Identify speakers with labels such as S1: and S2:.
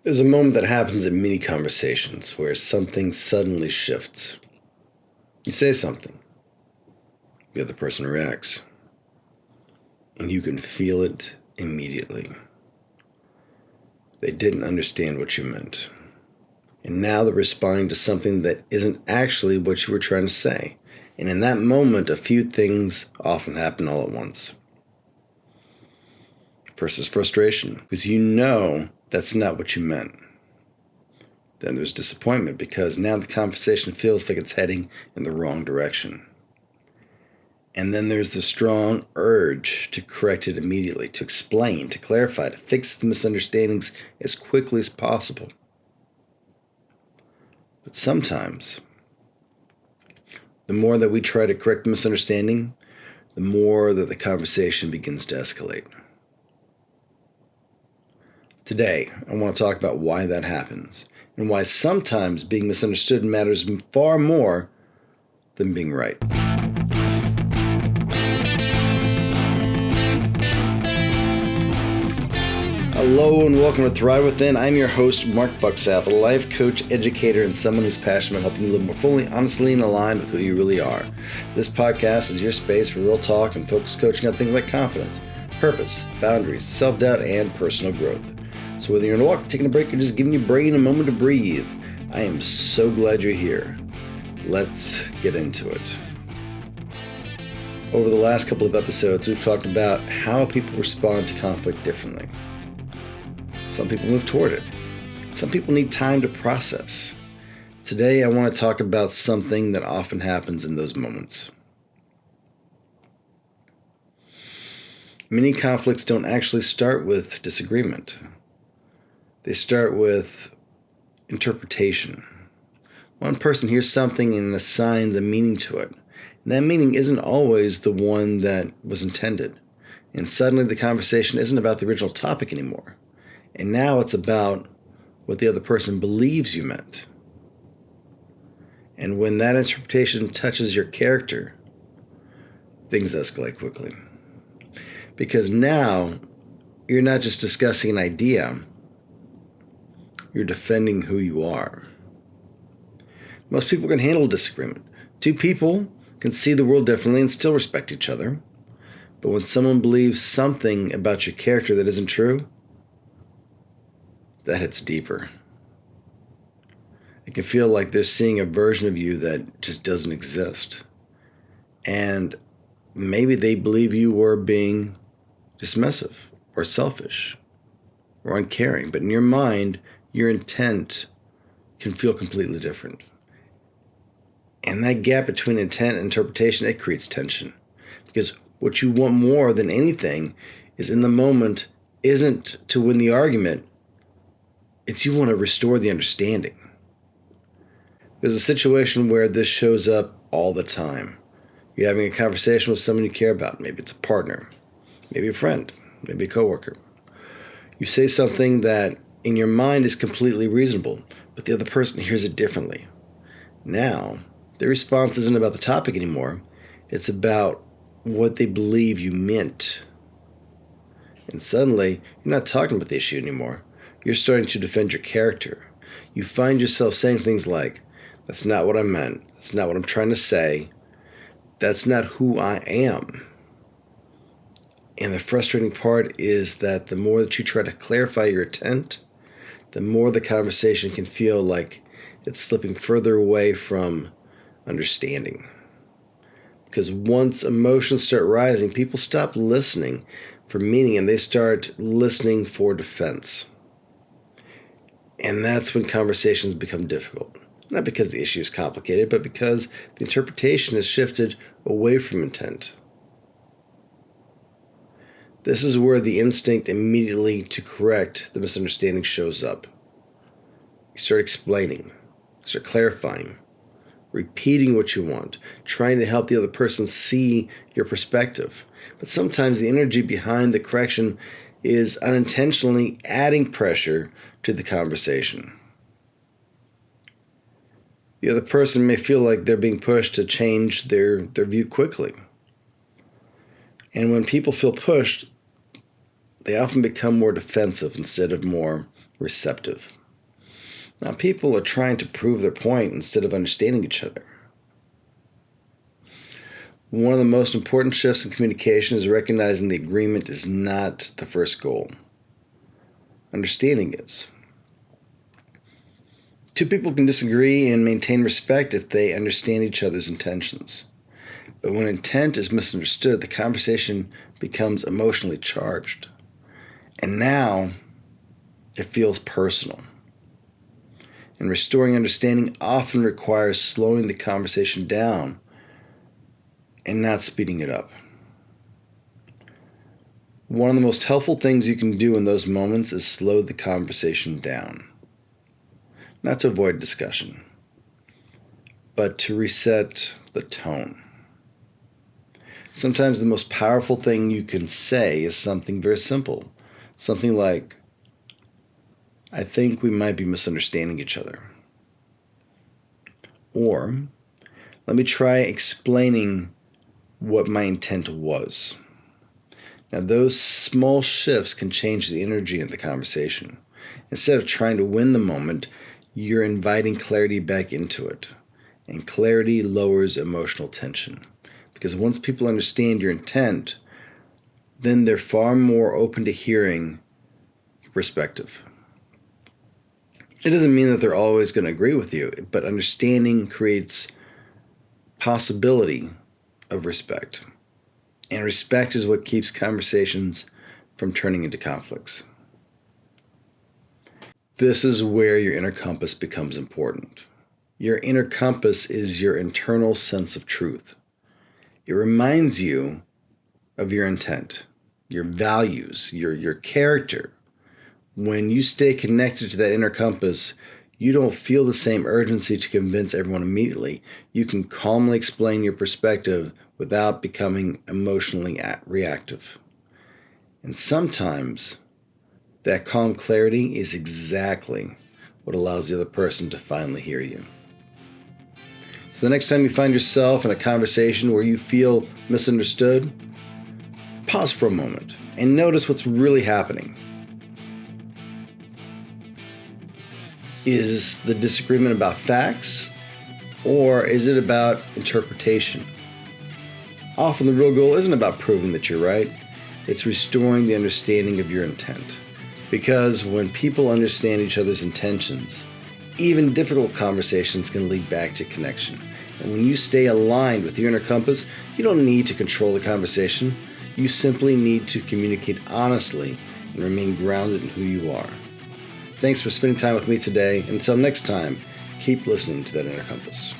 S1: There's a moment that happens in many conversations where something suddenly shifts. You say something, the other person reacts, and you can feel it immediately. They didn't understand what you meant. And now they're responding to something that isn't actually what you were trying to say. And in that moment, a few things often happen all at once. First is frustration, because you know that's not what you meant. Then there's disappointment, because now the conversation feels like it's heading in the wrong direction. And then there's the strong urge to correct it immediately, to explain, to clarify, to fix the misunderstandings as quickly as possible. But sometimes, the more that we try to correct the misunderstanding, the more that the conversation begins to escalate. Today, I want to talk about why that happens, and why sometimes being misunderstood matters far more than being right. Hello and welcome to Thrive Within. I'm your host, Marc, a life coach, educator, and someone who's passionate about helping you live more fully, honestly, and aligned with who you really are. This podcast is your space for real talk and focused coaching on things like confidence, purpose, boundaries, self-doubt, and personal growth. So whether you're in a walk, taking a break, or just giving your brain a moment to breathe, I am so glad you're here. Let's get into it. Over the last couple of episodes, we've talked about how people respond to conflict differently. Some people move toward it. Some people need time to process. Today, I want to talk about something that often happens in those moments. Many conflicts don't actually start with disagreement. They start with interpretation. One person hears something and assigns a meaning to it. And that meaning isn't always the one that was intended. And suddenly the conversation isn't about the original topic anymore. And now it's about what the other person believes you meant. And when that interpretation touches your character, things escalate quickly. Because now you're not just discussing an idea, you're defending who you are. Most people can handle disagreement. Two people can see the world differently and still respect each other. But when someone believes something about your character that isn't true, that hits deeper. It can feel like they're seeing a version of you that just doesn't exist. And maybe they believe you were being dismissive or selfish or uncaring. But in your mind, your intent can feel completely different. And that gap between intent and interpretation, it creates tension. Because what you want more than anything is in the moment isn't to win the argument, it's you want to restore the understanding. There's a situation where this shows up all the time. You're having a conversation with someone you care about. Maybe it's a partner, maybe a friend, maybe a coworker. You say something that in your mind is completely reasonable, but the other person hears it differently. Now, their response isn't about the topic anymore. It's about what they believe you meant. And suddenly, you're not talking about the issue anymore. You're starting to defend your character. You find yourself saying things like, that's not what I meant. That's not what I'm trying to say. That's not who I am. And the frustrating part is that the more that you try to clarify your intent, the more the conversation can feel like it's slipping further away from understanding. Because once emotions start rising, people stop listening for meaning and they start listening for defense. And that's when conversations become difficult. Not because the issue is complicated, but because the interpretation has shifted away from intent. This is where the instinct immediately to correct the misunderstanding shows up. You start explaining, start clarifying, repeating what you want, trying to help the other person see your perspective. But sometimes the energy behind the correction is unintentionally adding pressure to the conversation. The other person may feel like they're being pushed to change their view quickly. And when people feel pushed, they often become more defensive instead of more receptive. Now, people are trying to prove their point instead of understanding each other. One of the most important shifts in communication is recognizing the agreement is not the first goal. Understanding is. Two people can disagree and maintain respect if they understand each other's intentions. But when intent is misunderstood, the conversation becomes emotionally charged. And now it feels personal. And restoring understanding often requires slowing the conversation down and not speeding it up. One of the most helpful things you can do in those moments is slow the conversation down. Not to avoid discussion, but to reset the tone. Sometimes the most powerful thing you can say is something very simple. Something like, I think we might be misunderstanding each other. Or, let me try explaining what my intent was. Now, those small shifts can change the energy of the conversation. Instead of trying to win the moment, you're inviting clarity back into it. And clarity lowers emotional tension. Because once people understand your intent, then they're far more open to hearing your perspective. It doesn't mean that they're always going to agree with you, but understanding creates possibility of respect. And respect is what keeps conversations from turning into conflicts. This is where your inner compass becomes important. Your inner compass is your internal sense of truth. It reminds you of your intent, your values, your character. When you stay connected to that inner compass, you don't feel the same urgency to convince everyone immediately. You can calmly explain your perspective without becoming emotionally reactive. And sometimes that calm clarity is exactly what allows the other person to finally hear you. So the next time you find yourself in a conversation where you feel misunderstood, pause for a moment and notice what's really happening. Is the disagreement about facts, or is it about interpretation? Often the real goal isn't about proving that you're right. It's restoring the understanding of your intent. Because when people understand each other's intentions, even difficult conversations can lead back to connection. And when you stay aligned with your inner compass, you don't need to control the conversation. You simply need to communicate honestly and remain grounded in who you are. Thanks for spending time with me today. Until next time, keep listening to that inner compass.